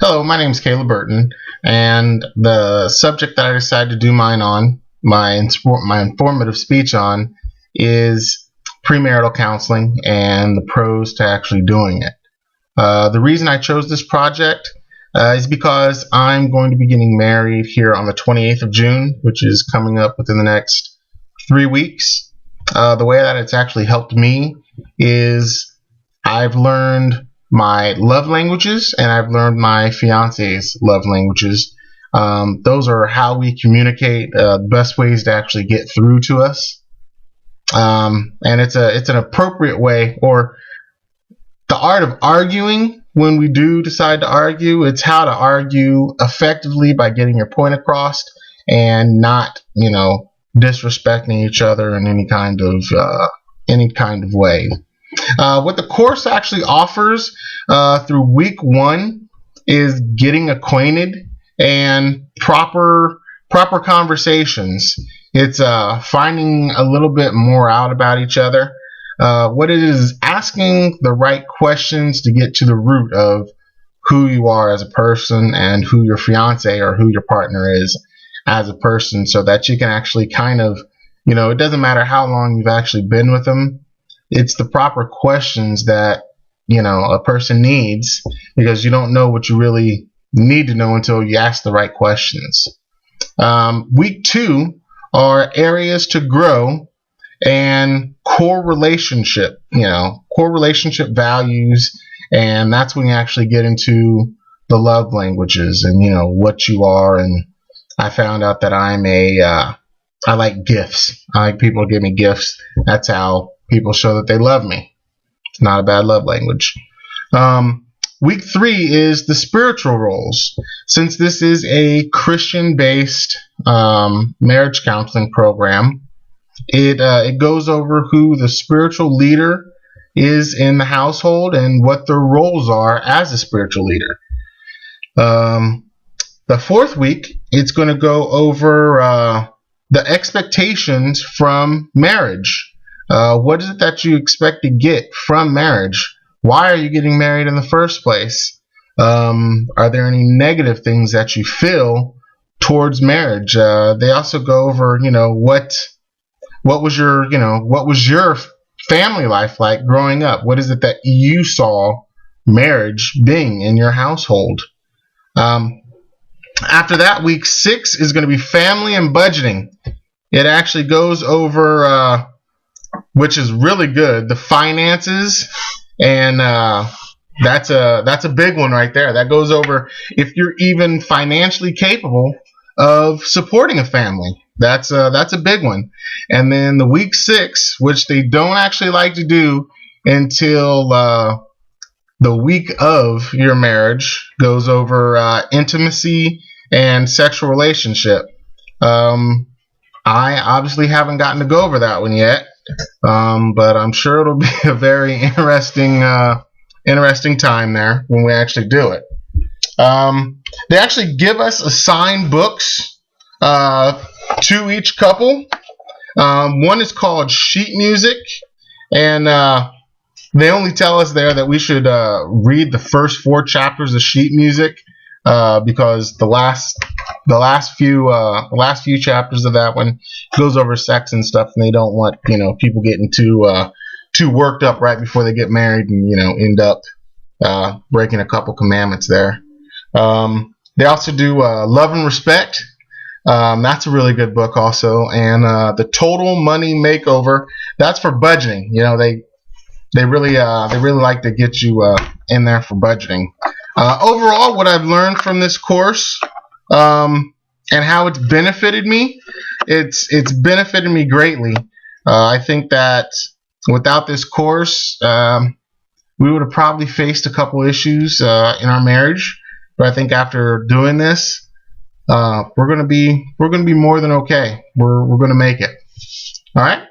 Hello, my name is Caleb Burton, and the subject that I decided to do my informative speech on, is premarital counseling and the pros to actually doing it. The reason I chose this project is because I'm going to be getting married here on the 28th of June, which is coming up within the next 3 weeks. The way that it's actually helped me is I've learned my love languages and I've learned my fiance's love languages. Those are how we communicate, best ways to actually get through to us. And it's an appropriate way, or the art of arguing when we do decide to argue. It's how to argue effectively by getting your point across and not, disrespecting each other in any kind of way. What the course actually offers through week 1 is getting acquainted and proper conversations. It's finding a little bit more out about each other. What it is asking the right questions to get to the root of who you are as a person and who your fiance or who your partner is as a person, so that you can actually kind of, it doesn't matter how long you've actually been with them. It's the proper questions that, a person needs, because you don't know what you really need to know until you ask the right questions. Week 2 are areas to grow and core relationship values, and that's when you actually get into the love languages and, what you are. And I found out that I like gifts. I like people to give me gifts. That's how people show that they love me. It's not a bad love language. Week 3 is the spiritual roles. Since this is a Christian-based marriage counseling program, it goes over who the spiritual leader is in the household and what their roles are as a spiritual leader. The 4th week, it's going to go over the expectations from marriage. What is it that you expect to get from marriage? Why are you getting married in the first place? Are there any negative things that you feel towards marriage? They also go over, what was your family life like growing up? What is it that you saw marriage being in your household? After that, week 6 is going to be family and budgeting. It actually goes over, which is really good, the finances, and that's a big one right there. That goes over if you're even financially capable of supporting a family. That's a big one. And then the week 6, which they don't actually like to do until the week of your marriage, goes over intimacy and sexual relationship. I obviously haven't gotten to go over that one yet, but I'm sure it'll be a very interesting time there when we actually do it. They actually give us assigned books to each couple. One is called Sheet Music, and they only tell us there that we should read the first 4 chapters of Sheet Music, because the last few chapters of that one goes over sex and stuff, and they don't want people getting too worked up right before they get married and end up breaking a couple commandments there. They also do Love and Respect. That's a really good book also, and the Total Money Makeover. That's for budgeting. They really like to get you in there for budgeting. Overall, what I've learned from this course and how it's benefited me, it's benefited me greatly. I think that without this course, we would have probably faced a couple issues in our marriage. But I think after doing this, we're gonna be more than okay. We're gonna make it. All right.